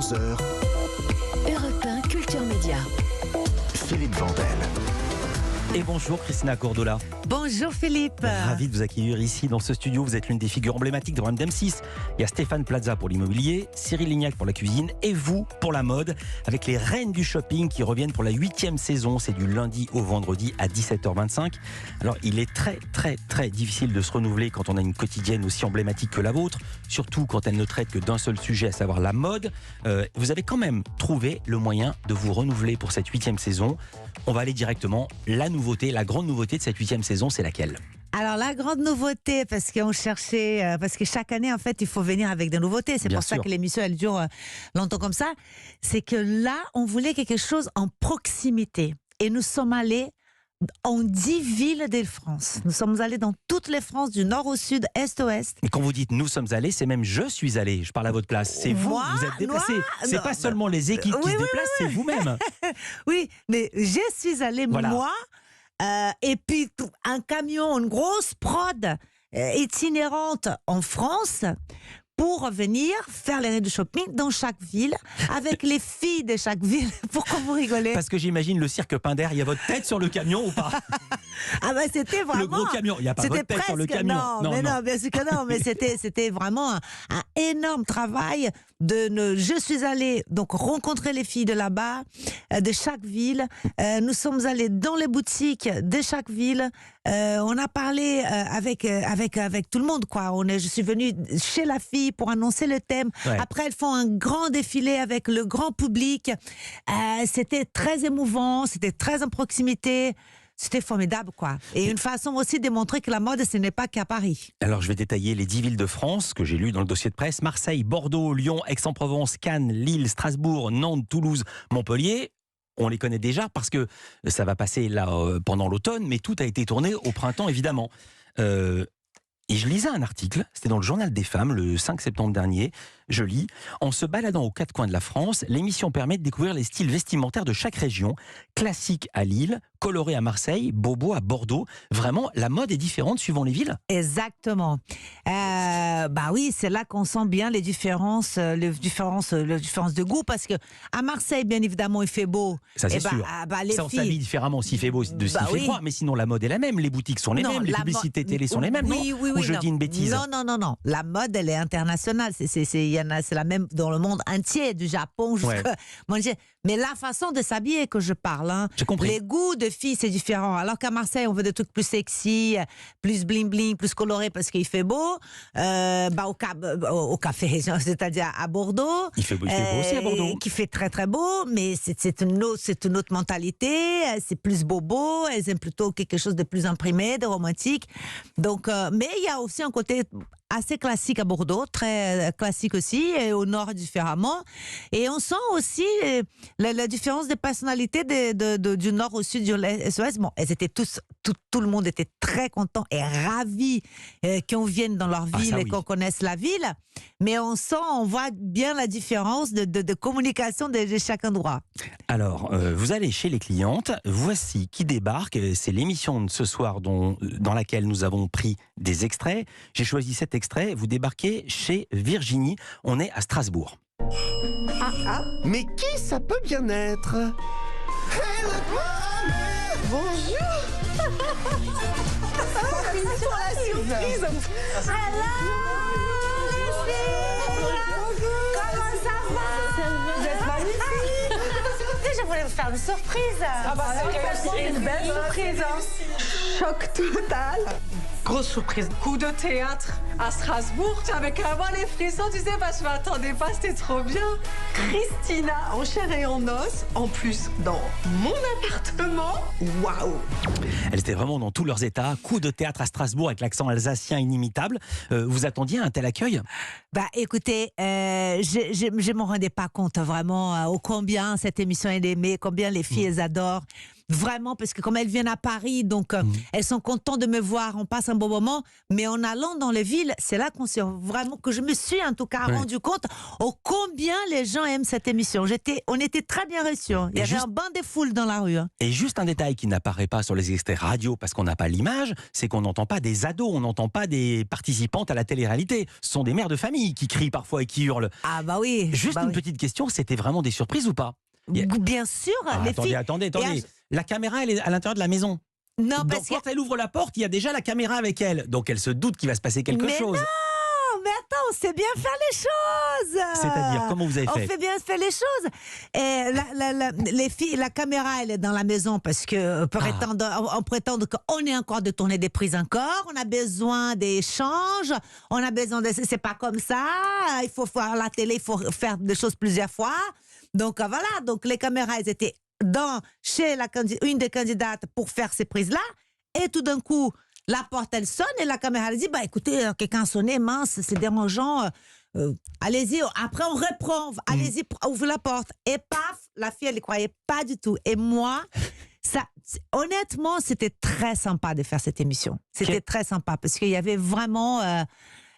11h. Europe 1 Culture Média. Philippe Vandel. Et bonjour Christina Cordola. Bonjour Philippe. Ravi de vous accueillir ici dans ce studio. Vous êtes l'une des figures emblématiques de Programme M6. Il y a Stéphane Plaza pour l'immobilier, Cyril Lignac pour la cuisine et vous pour la mode, avec les reines du shopping qui reviennent pour la 8e saison. C'est du lundi au vendredi à 17h25. Alors il est très difficile de se renouveler quand on a une quotidienne aussi emblématique que la vôtre, surtout quand elle ne traite que d'un seul sujet, à savoir la mode. Vous avez quand même trouvé le moyen de vous renouveler pour cette 8e saison. On va aller directement. La grande nouveauté de cette 8e saison, c'est laquelle ? Alors la grande nouveauté, parce qu'on cherchait, parce que chaque année en fait il faut venir avec des nouveautés, c'est Bien pour ça sûr. que l'émission elle dure longtemps comme ça, c'est que là on voulait quelque chose en proximité et nous sommes allés en 10 villes de France. Nous sommes allés dans toutes les France, du nord au sud, est au ouest. Et quand vous dites nous sommes allés, c'est même je suis allé. Je parle à votre place. C'est vous, Moi, vous êtes déplacé. moi, C'est non, pas seulement les équipes qui oui, se oui, déplacent, c'est vous-même. Oui, mais je suis allée Voilà. moi, et puis un camion, une grosse prod itinérante en France pour venir faire les raids de shopping dans chaque ville, avec les filles de chaque ville. Pourquoi vous rigolez ? Parce que j'imagine le cirque Pinder, il y a votre tête sur le camion ou pas ? Ah ben c'était vraiment... Le gros camion, il n'y a pas votre tête sur le camion. Non, bien sûr que non, mais c'était vraiment un énorme travail je suis allée donc rencontrer les filles de là-bas, de chaque ville. Nous sommes allés dans les boutiques de chaque ville. On a parlé avec tout le monde, quoi. Je suis venue chez la fille pour annoncer le thème. Ouais. Après, elles font un grand défilé avec le grand public. C'était très émouvant, c'était très en proximité. C'était formidable, quoi. Et une façon aussi de montrer que la mode, ce n'est pas qu'à Paris. Alors je vais détailler les 10 villes de France que j'ai lues dans le dossier de presse. Marseille, Bordeaux, Lyon, Aix-en-Provence, Cannes, Lille, Strasbourg, Nantes, Toulouse, Montpellier. On les connaît déjà parce que ça va passer là pendant l'automne, mais tout a été tourné au printemps, évidemment. Et je lisais un article, c'était dans le Journal des Femmes, le 5 septembre dernier. Je lis: en se baladant aux quatre coins de la France, l'émission permet de découvrir les styles vestimentaires de chaque région. Classique à Lille, coloré à Marseille, bobo à Bordeaux. Vraiment, la mode est différente suivant les villes. Exactement. Bah oui, c'est là qu'on sent bien les différences de goût, parce que à Marseille, bien évidemment, il fait beau. Ça, c'est Et sûr. les Ça, on s'habille filles. différemment s'il fait beau de s'il fait oui. froid, mais sinon la mode est la même, les boutiques sont les Non, mêmes, les la publicités mode- télé sont les mêmes, oui, non ? oui, Ou oui, je non. dis une bêtise ? Non. La mode, elle est internationale. C'est la même dans le monde entier, du Japon jusqu'à... Mais la façon de s'habiller que je parle, hein, J'ai compris. les goûts de filles, c'est différent. Alors qu'à Marseille, on veut des trucs plus sexy, plus bling-bling, plus colorés parce qu'il fait beau. Au café, c'est-à-dire à Bordeaux. Il fait beau aussi à Bordeaux. Qui fait très beau, mais c'est une autre mentalité. C'est plus bobo. Elles aiment plutôt quelque chose de plus imprimé, de romantique. Donc, mais il y a aussi un côté assez classique à Bordeaux, très classique aussi, et au nord différemment. Et on sent aussi la différence de personnalité du nord au sud, du l'est. Bon, elles étaient tout le monde était très content et ravi qu'on vienne dans leur ville ça, et oui. qu'on connaisse la ville. Mais on voit bien la différence de communication de chaque endroit. Alors, vous allez chez les clientes, voici qui débarque. C'est l'émission de ce soir dans laquelle nous avons pris des extraits. J'ai choisi cet extrait. Vous débarquez chez Virginie. On est à Strasbourg. Mais qui ça peut bien être? Je voulais vous faire une surprise. C'est une belle surprise. Choc total. Grosse surprise. Coup de théâtre à Strasbourg. J'avais carrément les frissons. Tu sais, je m'attendais pas. C'était trop bien. Christina en chair et en os. En plus, dans mon appartement. Waouh. Elles étaient vraiment dans tous leurs états. Coup de théâtre à Strasbourg avec l'accent alsacien inimitable. Vous attendiez un tel accueil ? Bah, écoutez, je m'en rendais pas compte vraiment ô combien cette émission est aimée, combien les filles elles adorent. vraiment, parce que comme elles viennent à Paris, donc elles sont contentes de me voir, on passe un bon moment, mais en allant dans les villes, c'est là qu'on s'est vraiment, que je me suis en tout cas rendu compte combien les gens aiment cette émission. On était très bien reçus. Il y avait un bain des foules dans la rue. Et juste un détail qui n'apparaît pas sur les extraits radio parce qu'on n'a pas l'image, c'est qu'on n'entend pas des ados, on n'entend pas des participantes à la télé-réalité. Ce sont des mères de famille qui crient parfois et qui hurlent. Ah bah oui. Juste une petite question, c'était vraiment des surprises ou pas? Bien sûr, les filles. Attendez. La caméra, elle est à l'intérieur de la maison. Non, parce quand elle ouvre la porte, il y a déjà la caméra avec elle. Donc elle se doute qu'il va se passer quelque chose. Mais attends, on sait bien faire les choses. C'est-à-dire, comment vous avez fait? On fait bien faire les choses. Et les filles, la caméra, elle est dans la maison parce que on prétend qu'on est encore de tourner des prises encore. On a besoin d'échanges. On a besoin de. C'est pas comme ça. Il faut voir la télé. Il faut faire des choses plusieurs fois. Donc voilà. Donc les caméras, elles étaient chez une des candidates pour faire ces prises-là. Et tout d'un coup, la porte, elle sonne et la caméra, elle dit, écoutez, quelqu'un a sonné, mince, c'est dérangeant, allez-y, après on reprend, allez-y, ouvre la porte. Et paf, la fille, elle ne croyait pas du tout. Et moi, honnêtement, c'était très sympa de faire cette émission. C'était très sympa parce qu'il y avait vraiment,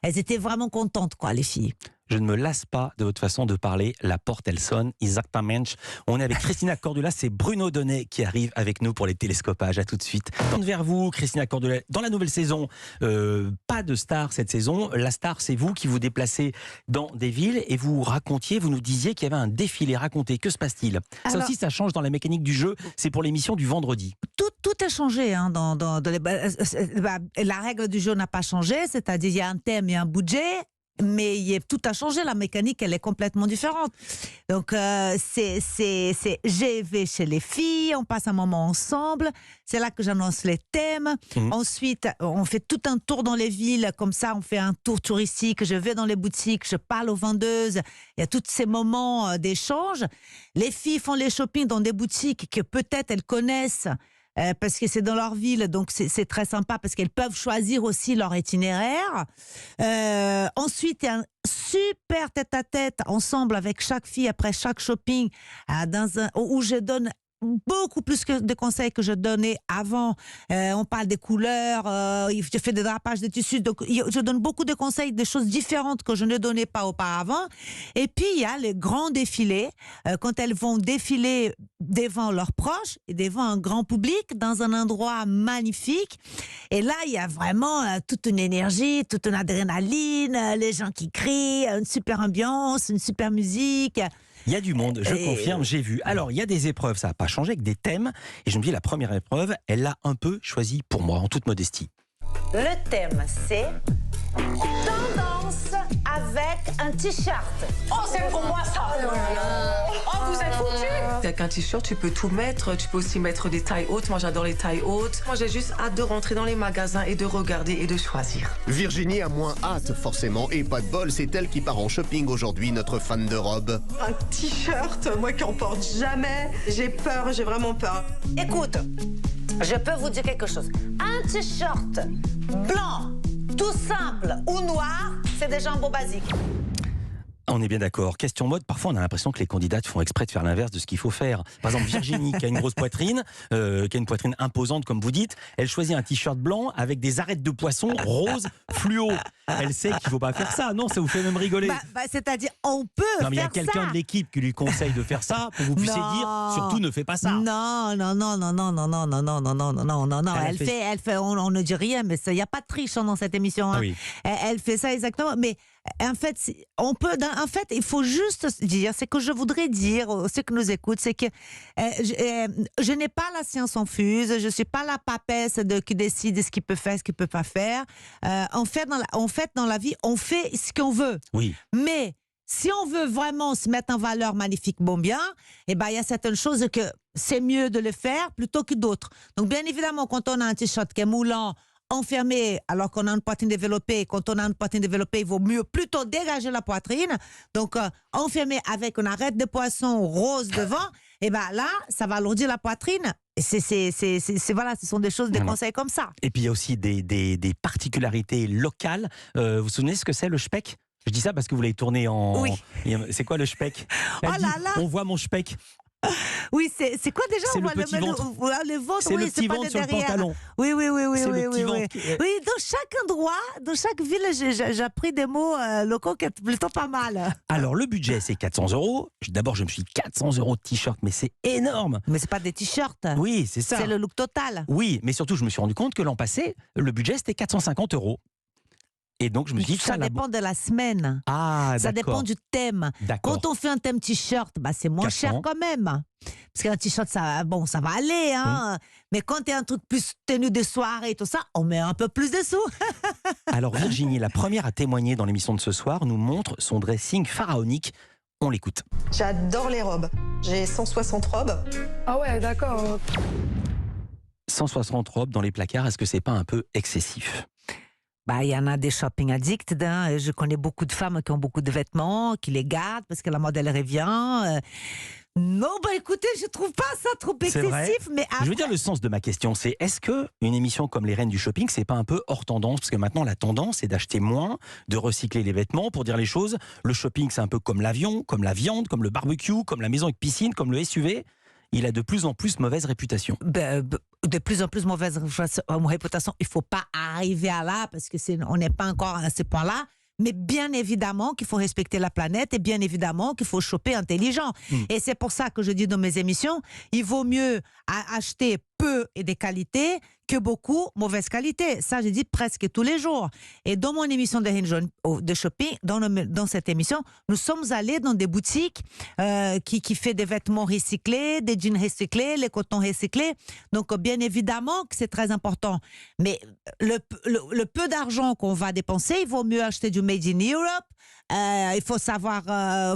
elles étaient vraiment contentes, quoi, les filles. Je ne me lasse pas de votre façon de parler. La porte, elle sonne. Exactement. On est avec Christina Cordula. C'est Bruno Donnet qui arrive avec nous pour les télescopages. À tout de suite. Tourne vers vous, Christina Cordula. Dans la nouvelle saison, pas de star cette saison. La star, c'est vous qui vous déplacez dans des villes et vous racontiez, vous nous disiez qu'il y avait un défilé. Racontez, que se passe-t-il? Ça aussi, ça change dans la mécanique du jeu. C'est pour l'émission du vendredi. Tout a changé. La règle du jeu n'a pas changé. C'est-à-dire, il y a un thème et un budget. Mais tout a changé, la mécanique, elle est complètement différente. Donc, je vais chez les filles, on passe un moment ensemble, c'est là que j'annonce les thèmes. Ensuite, on fait tout un tour dans les villes, comme ça, on fait un tour touristique, je vais dans les boutiques, je parle aux vendeuses, il y a tous ces moments d'échange. Les filles font les shopping dans des boutiques que peut-être elles connaissent, parce que c'est dans leur ville, donc c'est très sympa parce qu'elles peuvent choisir aussi leur itinéraire. Ensuite, il y a un super tête-à-tête ensemble avec chaque fille après chaque shopping, où je donne beaucoup plus de conseils que je donnais avant. On parle des couleurs, je fais des drapages de tissus, donc je donne beaucoup de conseils, des choses différentes que je ne donnais pas auparavant. Et puis il y a les grands défilés, quand elles vont défiler devant leurs proches et devant un grand public dans un endroit magnifique. Et là, il y a vraiment toute une énergie, toute une adrénaline, les gens qui crient, une super ambiance, une super musique. Il y a du monde, je confirme, j'ai vu. Alors, il y a des épreuves, ça n'a pas changé, avec des thèmes. Et je me dis, la première épreuve, elle l'a un peu choisie pour moi, en toute modestie. Le thème, c'est tendance avec un t-shirt. Oh, c'est pour moi ça. Oh, vous êtes foutus. Avec un t-shirt, tu peux tout mettre. Tu peux aussi mettre des tailles hautes. Moi, j'adore les tailles hautes. Moi, j'ai juste hâte de rentrer dans les magasins et de regarder et de choisir. Virginie a moins hâte, forcément. Et pas de bol, c'est elle qui part en shopping aujourd'hui, notre fan de robe. Un t-shirt, moi qui en porte jamais. J'ai peur, j'ai vraiment peur. Écoute, je peux vous dire quelque chose. Un t-shirt blanc, tout simple ou noir, c'est déjà un beau basique. On est bien d'accord. Question mode, parfois on a l'impression que les candidates font exprès de faire l'inverse de ce qu'il faut faire. Par exemple, Virginie, qui a une grosse poitrine, qui a une poitrine imposante, comme vous dites, elle choisit un t-shirt blanc avec des arêtes de poisson rose fluo. Elle sait qu'il ne faut pas faire ça. Non, ça vous fait même rigoler. C'est-à-dire, on peut faire ça. Non, mais il y a quelqu'un de l'équipe qui lui conseille de faire ça pour que vous puissiez dire, surtout ne fais pas ça. Non. Elle fait, on ne dit rien, mais il n'y a pas de triche dans cette émission. Hein. Oui. Elle fait ça exactement, mais en fait, il faut juste dire, c'est que je voudrais dire, ceux qui nous écoutent, c'est que je n'ai pas la science infuse, je ne suis pas la papesse qui décide ce qu'il peut faire, ce qu'il ne peut pas faire. En fait, dans la vie, on fait ce qu'on veut. Oui. Mais si on veut vraiment se mettre en valeur magnifiquement bien, il y a certaines choses que c'est mieux de le faire plutôt que d'autres. Donc, bien évidemment, quand on a un t-shirt qui est moulant, enfermé, alors qu'on a une poitrine développée. Quand on a une poitrine développée, il vaut mieux plutôt dégager la poitrine. Donc, enfermé avec une arête de poisson rose devant, et là, ça va alourdir la poitrine. Voilà, ce sont des choses, des conseils comme ça. Et puis, il y a aussi des particularités locales. Vous vous souvenez ce que c'est, le speck ? Je dis ça parce que vous l'avez tourné en... Oui. C'est quoi le speck ? Oh là là. On voit mon speck. Oui, c'est quoi déjà? C'est on le voit petit ventre. Le ventre, C'est oui, le petit pas ventre de sur le derrière. pantalon. Oui, oui, oui, oui, C'est oui, le petit oui, oui. ventre. Oui, dans chaque endroit, dans chaque ville, j'ai appris des mots locaux qui sont plutôt pas mal. Alors, le budget, c'est 400 €. D'abord, je me suis dit 400 € de t-shirt, mais c'est énorme. Mais c'est pas des t-shirts. Oui, c'est ça. C'est le look total. Oui, mais surtout, je me suis rendu compte que l'an passé, le budget, c'était 450 €. Et donc, je me suis dit, Ça dépend de la semaine. Ah, Ça dépend d'accord. du thème. D'accord. Quand on fait un thème t-shirt, bah, c'est moins 400. cher quand même. Parce qu'un t-shirt, ça va aller. Hein. Mais quand tu un truc plus tenue de soirée et tout ça, on met un peu plus de sous. Alors, Virginie, la première à témoigner dans l'émission de ce soir, nous montre son dressing pharaonique. On l'écoute. J'adore les robes. J'ai 160 robes. Ah ouais, d'accord. 160 robes dans les placards, est-ce que c'est pas un peu excessif? Bah, il y en a des shopping addicts. Hein. Je connais beaucoup de femmes qui ont beaucoup de vêtements, qui les gardent parce que la mode, elle revient. Non, bah écoutez, je trouve pas ça trop C'est vrai. excessif. Mais Je veux dire, le sens de ma question, c'est est-ce que une émission comme Les Reines du Shopping, c'est pas un peu hors tendance? Parce que maintenant, la tendance, c'est d'acheter moins, de recycler les vêtements. Pour dire les choses, le shopping, c'est un peu comme l'avion, comme la viande, comme le barbecue, comme la maison avec piscine, comme le SUV. Il a de plus en plus mauvaise réputation. De plus en plus mauvaise réputation. Il ne faut pas arriver à là parce que on n'est pas encore à ce point-là. Mais bien évidemment qu'il faut respecter la planète et bien évidemment qu'il faut choper intelligent. Et c'est pour ça que je dis dans mes émissions, il vaut mieux acheter peu et des qualités que beaucoup mauvaise qualité. Ça, je dis presque tous les jours. Et dans mon émission de shopping, dans cette émission, nous sommes allés dans des boutiques qui fait des vêtements recyclés, des jeans recyclés, les cotons recyclés. Donc, bien évidemment que c'est très important. Mais le peu d'argent qu'on va dépenser, il vaut mieux acheter du Made in Europe. Il faut savoir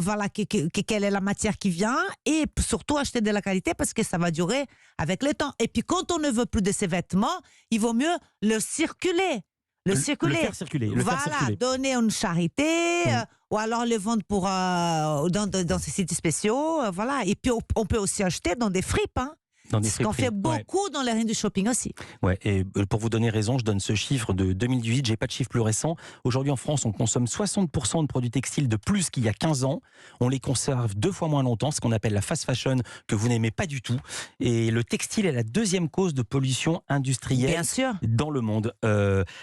voilà, quelle est la matière qui vient et surtout acheter de la qualité parce que ça va durer avec le temps. Et puis quand on ne veut plus de ces vêtements, il vaut mieux le circuler. Le faire circuler. Voilà, donner une charité ou alors le vendre dans ces sites spéciaux. Voilà. Et puis on peut aussi acheter dans des fripes. Hein. Ce qu'on fait beaucoup dans les reines du shopping aussi. Ouais, et pour vous donner raison, je donne ce chiffre de 2018, j'ai pas de chiffre plus récent. Aujourd'hui en France, on consomme 60% de produits textiles de plus qu'il y a 15 ans. On les conserve 2 fois moins longtemps, ce qu'on appelle la fast fashion, que vous n'aimez pas du tout. Et le textile est la 2e cause de pollution industrielle Bien sûr. dans le monde.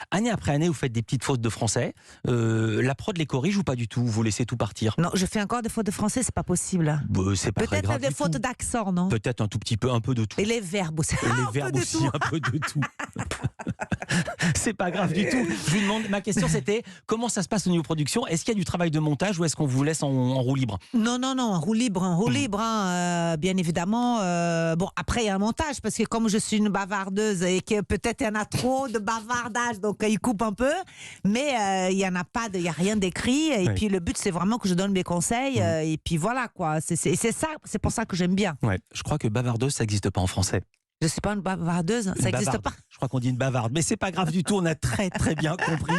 Année après année, vous faites des petites fautes de français. La prod les corrige ou pas du tout? Vous laissez tout partir? Non, je fais encore des fautes de français, c'est pas possible. C'est pas très grave. Peut-être des fautes d'accent, non? Peut-être un tout petit peu, un peu de tout. Et les verbes aussi. Et les verbes aussi, un peu de tout. C'est pas grave du tout. Je vous demande, ma question c'était, comment ça se passe au niveau production? Est-ce qu'il y a du travail de montage ou est-ce qu'on vous laisse en roue libre? Non, en roue libre, hein, bien évidemment. Bon, après, il y a un montage, parce que comme je suis une bavardeuse et que peut-être il y en a trop de bavardage, donc il coupe un peu, mais il n'y a rien d'écrit. Et puis le but, c'est vraiment que je donne mes conseils. Et puis voilà, quoi. C'est ça, c'est pour ça que j'aime bien. Ouais, je crois que bavardeuse, ça n'existe pas en français. Je ne suis pas une bavardeuse, ça n'existe pas. Je crois qu'on dit une bavarde, mais c'est pas grave du tout, on a très très bien compris.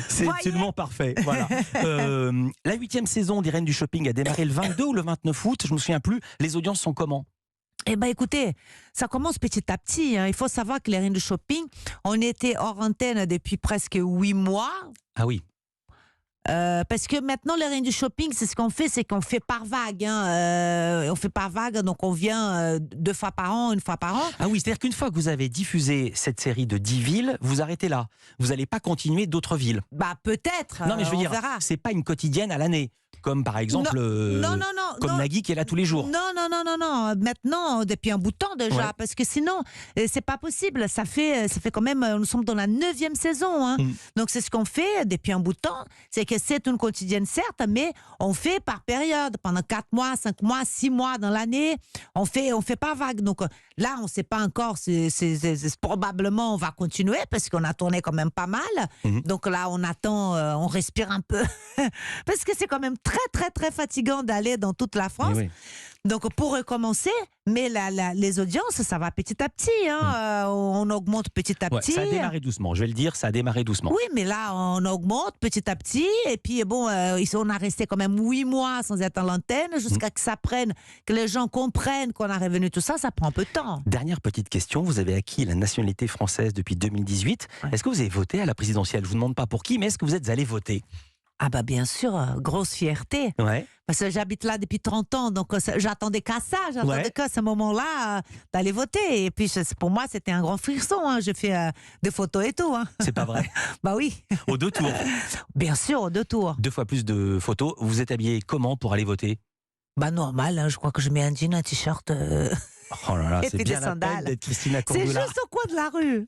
C'est absolument parfait. Voilà. La 8e saison des Reines du Shopping a démarré le 22 ou le 29 août, je me souviens plus. Les audiences sont comment? Eh bien, écoutez, ça commence petit à petit. Hein. Il faut savoir que les Reines du Shopping, on était hors antenne depuis presque 8 mois. Ah oui. Parce que maintenant, les reines du shopping, c'est qu'on fait par vague. Hein. On fait par vague, donc on vient 2 fois par an, 1 fois par an. Ah oui, c'est-à-dire qu'une fois que vous avez diffusé cette série de 10 villes, vous arrêtez là. Vous n'allez pas continuer d'autres villes. Bah peut-être. Non, mais je veux dire, c'est pas une quotidienne à l'année. Comme par exemple, comme Nagui qui est là tous les jours. Non. Maintenant, depuis un bout de temps déjà, parce que sinon, c'est pas possible. Ça fait quand même, nous sommes dans la 9e saison. Hein. Donc c'est ce qu'on fait depuis un bout de temps. C'est que c'est une quotidienne certes, mais on fait par période, pendant 4 mois, 5 mois, 6 mois dans l'année. On fait pas vague. Donc là, on sait pas encore. Probablement, on va continuer parce qu'on a tourné quand même pas mal. Donc là, on attend, on respire un peu parce que c'est quand même très très très fatigant d'aller dans toute la France. Donc pour recommencer, mais les audiences, ça va petit à petit. Hein. On augmente petit à petit. Ça a démarré doucement, je vais le dire, ça a démarré doucement. Oui, mais là, on augmente petit à petit. Et puis bon, on a resté quand même 8 mois sans être à l'antenne, jusqu'à que ça prenne, que les gens comprennent qu'on a revenu tout ça, ça prend un peu de temps. Dernière petite question, vous avez acquis la nationalité française depuis 2018. Est-ce que vous avez voté à la présidentielle? Je ne vous demande pas pour qui, mais est-ce que vous êtes allé voter? Ah bah bien sûr, grosse fierté. Ouais. Parce que j'habite là depuis 30 ans, donc j'attendais qu'à ça, j'attendais qu'à ce moment-là d'aller voter. Et puis pour moi, c'était un grand frisson. Hein. J'ai fait des photos et tout. Hein. C'est pas vrai. Bah oui. Aux 2 tours. Bien sûr, aux 2 tours. 2 fois plus de photos. Vous êtes habillé comment pour aller voter? Bah normal, hein, je crois que je mets un jean, un t-shirt. Oh là là, Et c'est puis bien des la peine sandales. d'être Christina C'est Cordula. juste au coin de la rue.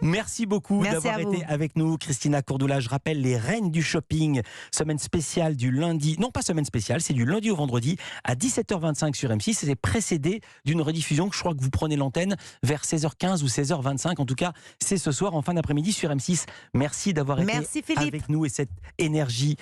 Merci beaucoup Merci d'avoir à été vous. avec nous, Christina Cordula. Je rappelle les reines du shopping, semaine spéciale du lundi, non pas semaine spéciale, c'est du lundi au vendredi à 17h25 sur M6. C'est précédé d'une rediffusion que je crois que vous prenez l'antenne vers 16h15 ou 16h25. En tout cas, c'est ce soir en fin d'après-midi sur M6. Merci d'avoir été Merci, Philippe. avec nous et cette énergie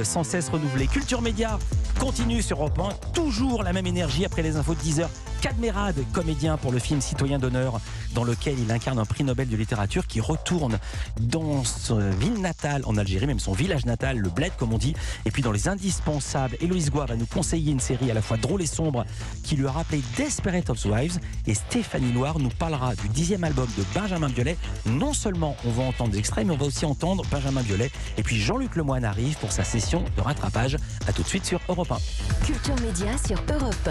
sans cesse renouvelée. Culture Média continue sur Europe 1, toujours la même énergie après les infos de 10h. Cadmerade, comédien pour le film Citoyen d'honneur, dans lequel il incarne un prix Nobel de littérature qui retourne dans sa ville natale en Algérie, même son village natal, le Bled comme on dit. Et puis dans les indispensables, Héloïse Goua va nous conseiller une série à la fois drôle et sombre qui lui a rappelé Desperate Housewives, et Stéphanie Loire nous parlera du 10e album de Benjamin Biolay. Non seulement on va entendre des extraits, mais on va aussi entendre Benjamin Biolay. Et puis Jean-Luc Lemoyne arrive pour sa session de rattrapage. À tout de suite sur Europe 1. Culture Média sur Europe 1.